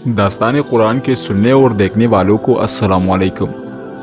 داستان قرآن کے سننے اور دیکھنے والوں کو السلام علیکم۔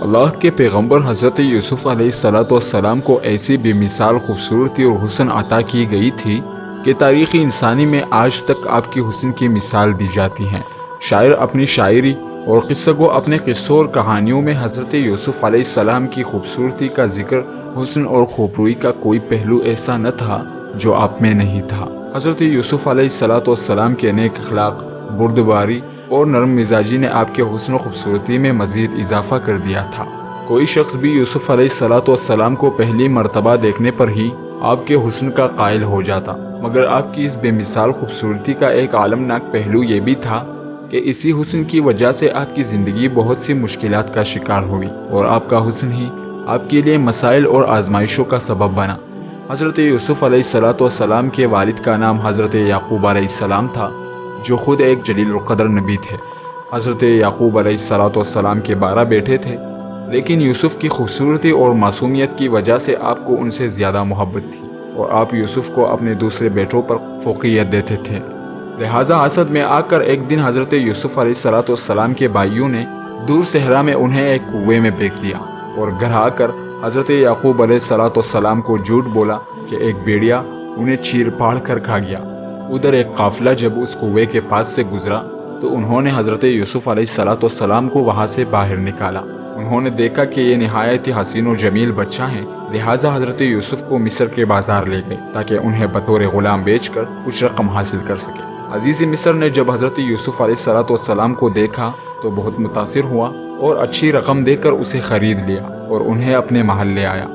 اللہ کے پیغمبر حضرت یوسف علیہ السلام کو ایسی بے مثال خوبصورتی اور حسن عطا کی گئی تھی کہ تاریخ انسانی میں آج تک آپ کی حسن کی مثال دی جاتی ہیں۔ شاعر اپنی شاعری اور قصہ کو اپنے قصوں اور کہانیوں میں حضرت یوسف علیہ السلام کی خوبصورتی کا ذکر، حسن اور خوبروئی کا کوئی پہلو ایسا نہ تھا جو آپ میں نہیں تھا۔ حضرت یوسف علیہ السلام کے نیک اخلاق، بردباری اور نرم مزاجی نے آپ کے حسن و خوبصورتی میں مزید اضافہ کر دیا تھا۔ کوئی شخص بھی یوسف علیہ السلام کو پہلی مرتبہ دیکھنے پر ہی آپ کے حسن کا قائل ہو جاتا، مگر آپ کی اس بے مثال خوبصورتی کا ایک عالمناک پہلو یہ بھی تھا کہ اسی حسن کی وجہ سے آپ کی زندگی بہت سی مشکلات کا شکار ہوئی اور آپ کا حسن ہی آپ کے لیے مسائل اور آزمائشوں کا سبب بنا۔ حضرت یوسف علیہ السلام کے والد کا نام حضرت یعقوب علیہ السلام تھا، جو خود ایک جلیل القدر نبی تھے۔ حضرت یعقوب علیہ السلام کے 12 بیٹے تھے، لیکن یوسف کی خوبصورتی اور معصومیت کی وجہ سے آپ کو ان سے زیادہ محبت تھی اور آپ یوسف کو اپنے دوسرے بیٹوں پر فوقیت دیتے تھے۔ لہٰذا حسد میں آ کر ایک دن حضرت یوسف علیہ السلام کے بھائیوں نے دور صحرا میں انہیں ایک کنویں میں پھینک دیا اور گھر آ کر حضرت یعقوب علیہ السلام کو جھوٹ بولا کہ ایک بھیڑیا انہیں چیر پاڑ کر کھا گیا۔ ادھر ایک قافلہ جب اس کنویں کے پاس سے گزرا تو انہوں نے حضرت یوسف علیہ السلام کو وہاں سے باہر نکالا۔ انہوں نے دیکھا کہ یہ نہایت ہی حسین و جمیل بچہ ہیں، لہٰذا حضرت یوسف کو مصر کے بازار لے گئے تاکہ انہیں بطور غلام بیچ کر کچھ رقم حاصل کر سکے۔ عزیز مصر نے جب حضرت یوسف علیہ السلام کو دیکھا تو بہت متاثر ہوا اور اچھی رقم دے کر اسے خرید لیا اور انہیں اپنے محل لے آیا۔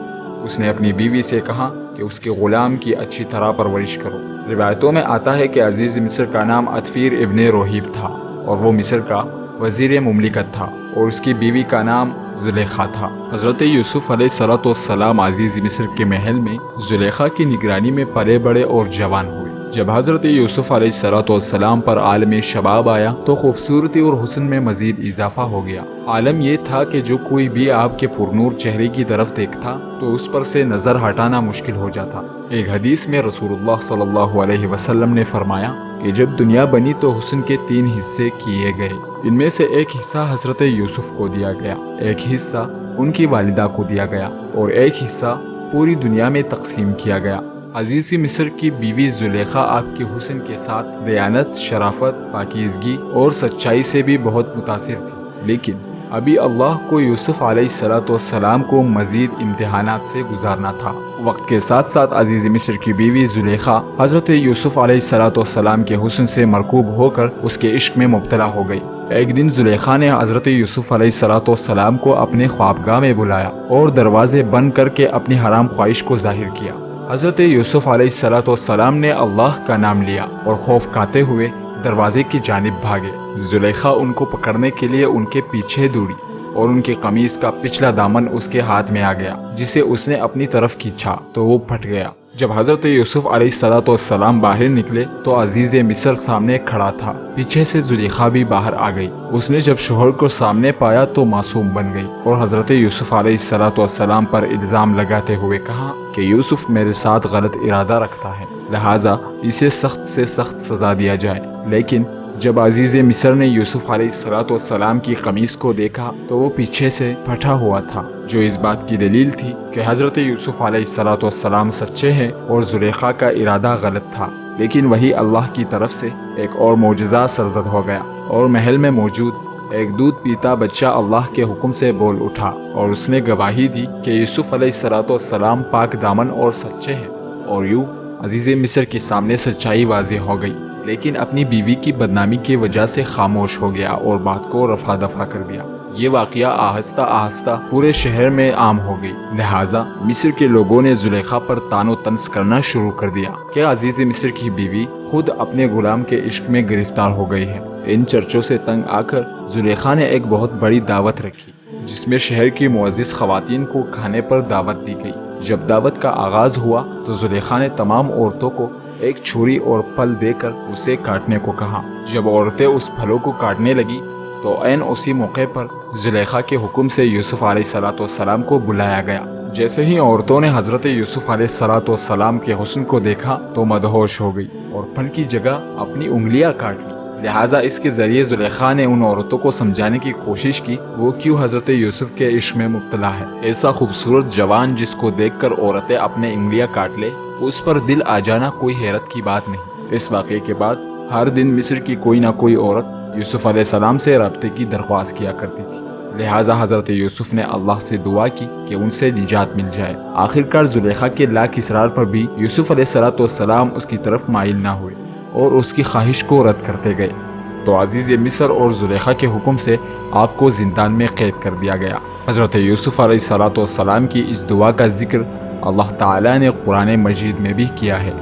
اس نے اپنی بیوی سے کہا کہ اس کے غلام کی اچھی طرح پرورش کرو۔ روایتوں میں آتا ہے کہ عزیز مصر کا نام عطفیر ابن روحیب تھا اور وہ مصر کا وزیر مملکت تھا اور اس کی بیوی کا نام زلیخا تھا۔ حضرت یوسف علیہ السلام عزیز مصر کے محل میں زلیخا کی نگرانی میں پلے بڑے اور جوان ہوئے۔ جب حضرت یوسف علیہ السلام پر عالم شباب آیا تو خوبصورتی اور حسن میں مزید اضافہ ہو گیا۔ عالم یہ تھا کہ جو کوئی بھی آپ کے پرنور چہرے کی طرف دیکھتا تو اس پر سے نظر ہٹانا مشکل ہو جاتا۔ ایک حدیث میں رسول اللہ صلی اللہ علیہ وسلم نے فرمایا کہ جب دنیا بنی تو حسن کے 3 حصے کیے گئے، ان میں سے ایک حصہ حضرت یوسف کو دیا گیا، ایک حصہ ان کی والدہ کو دیا گیا اور ایک حصہ پوری دنیا میں تقسیم کیا گیا۔ عزیز مصر کی بیوی زلیخا آپ کے حسن کے ساتھ دیانت، شرافت، پاکیزگی اور سچائی سے بھی بہت متاثر تھی، لیکن ابھی اللہ کو یوسف علیہ السلام کو مزید امتحانات سے گزارنا تھا۔ وقت کے ساتھ ساتھ عزیز مصر کی بیوی زلیخا حضرت یوسف علیہ السلام کے حسن سے مرکوب ہو کر اس کے عشق میں مبتلا ہو گئی۔ ایک دن زلیخا نے حضرت یوسف علیہ السلام کو اپنے خوابگاہ میں بلایا اور دروازے بند کر کے اپنی حرام خواہش کو ظاہر کیا۔ حضرت یوسف علیہ السلام نے اللہ کا نام لیا اور خوف کھاتے ہوئے دروازے کی جانب بھاگے۔ زلیخا ان کو پکڑنے کے لیے ان کے پیچھے دوڑی اور ان کی قمیص کا پچھلا دامن اس کے ہاتھ میں آ گیا، جسے اس نے اپنی طرف کھینچا تو وہ پھٹ گیا۔ جب حضرت یوسف علیہ السلام باہر نکلے تو عزیز مصر سامنے کھڑا تھا۔ پیچھے سے زلیخا بھی باہر آ گئی۔ اس نے جب شوہر کو سامنے پایا تو معصوم بن گئی اور حضرت یوسف علیہ السلام پر الزام لگاتے ہوئے کہا کہ یوسف میرے ساتھ غلط ارادہ رکھتا ہے، لہٰذا اسے سخت سے سخت سزا دیا جائے۔ لیکن جب عزیز مصر نے یوسف علیہ السلام کی قمیص کو دیکھا تو وہ پیچھے سے پھٹا ہوا تھا، جو اس بات کی دلیل تھی کہ حضرت یوسف علیہ السلام سچے ہیں اور زلیخا کا ارادہ غلط تھا۔ لیکن وہی اللہ کی طرف سے ایک اور معجزہ سرزد ہو گیا اور محل میں موجود ایک دودھ پیتا بچہ اللہ کے حکم سے بول اٹھا اور اس نے گواہی دی کہ یوسف علیہ السلام پاک دامن اور سچے ہیں، اور یوں عزیز مصر کے سامنے سچائی واضح ہو گئی، لیکن اپنی بیوی کی بدنامی کی وجہ سے خاموش ہو گیا اور بات کو رفع دفع کر دیا۔ یہ واقعہ آہستہ آہستہ پورے شہر میں عام ہو گئی، لہٰذا مصر کے لوگوں نے زلیخا پر طعن و طنز کرنا شروع کر دیا کہ عزیز مصر کی بیوی خود اپنے غلام کے عشق میں گرفتار ہو گئی ہے۔ ان چرچوں سے تنگ آ کر زلیخا نے ایک بہت بڑی دعوت رکھی، جس میں شہر کی معزز خواتین کو کھانے پر دعوت دی گئی۔ جب دعوت کا آغاز ہوا تو زلیخا نے تمام عورتوں کو ایک چھری اور پھل دے کر اسے کاٹنے کو کہا۔ جب عورتیں اس پھلوں کو کاٹنے لگی تو عین اسی موقع پر زلیخا کے حکم سے یوسف علیہ السلام کو بلایا گیا۔ جیسے ہی عورتوں نے حضرت یوسف علیہ السلام کے حسن کو دیکھا تو مدہوش ہو گئی اور پھل کی جگہ اپنی انگلیاں کاٹ لی، لہٰذا اس کے ذریعے زلیخا نے ان عورتوں کو سمجھانے کی کوشش کی وہ کیوں حضرت یوسف کے عشق میں مبتلا ہے۔ ایسا خوبصورت جوان جس کو دیکھ کر عورتیں اپنے انگلیاں کاٹ لے اس پر دل آ جانا کوئی حیرت کی بات نہیں۔ اس واقعے کے بعد ہر دن مصر کی کوئی نہ کوئی عورت یوسف علیہ السلام سے رابطے کی درخواست کیا کرتی تھی، لہٰذا حضرت یوسف نے اللہ سے دعا کی کہ ان سے نجات مل جائے۔ آخرکار زلیخا کے لاکھ اصرار پر بھی یوسف علیہ السلام اس کی طرف مائل نہ ہوئے اور اس کی خواہش کو رد کرتے گئے، تو عزیز مصر اور زلیخا کے حکم سے آپ کو زندان میں قید کر دیا گیا۔ حضرت یوسف علیہ السلام کی اس دعا کا ذکر اللہ تعالیٰ نے قرآن مجید میں بھی کیا ہے۔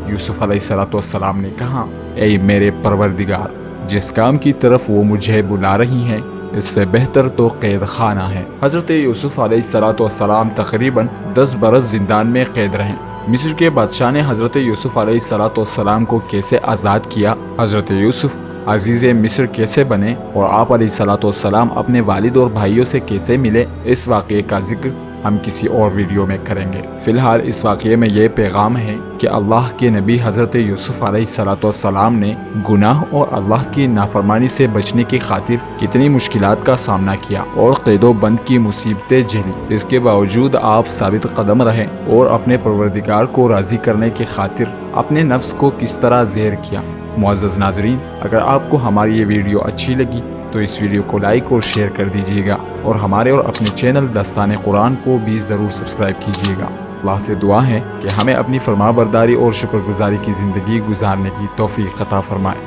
یوسف علیہ السلام نے کہا، اے میرے پروردگار، جس کام کی طرف وہ مجھے بلا رہی ہیں اس سے بہتر تو قید خانہ ہے۔ حضرت یوسف علیہ السلام تقریباً 10 برس زندان میں قید رہے۔ مصر کے بادشاہ نے حضرت یوسف علیہ السلام کو کیسے آزاد کیا، حضرت یوسف عزیز مصر کیسے بنے اور آپ علیہ السلام اپنے والد اور بھائیوں سے کیسے ملے، اس واقعے کا ذکر ہم کسی اور ویڈیو میں کریں گے۔ فی الحال اس واقعے میں یہ پیغام ہے کہ اللہ کے نبی حضرت یوسف علیہ السلام نے گناہ اور اللہ کی نافرمانی سے بچنے کی خاطر کتنی مشکلات کا سامنا کیا اور قید و بند کی مصیبتیں جھیلی۔ اس کے باوجود آپ ثابت قدم رہے اور اپنے پروردگار کو راضی کرنے کی خاطر اپنے نفس کو کس طرح زہر کیا۔ معزز ناظرین، اگر آپ کو ہماری یہ ویڈیو اچھی لگی تو اس ویڈیو کو لائک اور شیئر کر دیجیے گا اور ہمارے اور اپنے چینل دستان قرآن کو بھی ضرور سبسکرائب کیجیے گا۔ اللہ سے دعا ہے کہ ہمیں اپنی فرما برداری اور شکر گزاری کی زندگی گزارنے کی توفیق عطا فرمائے۔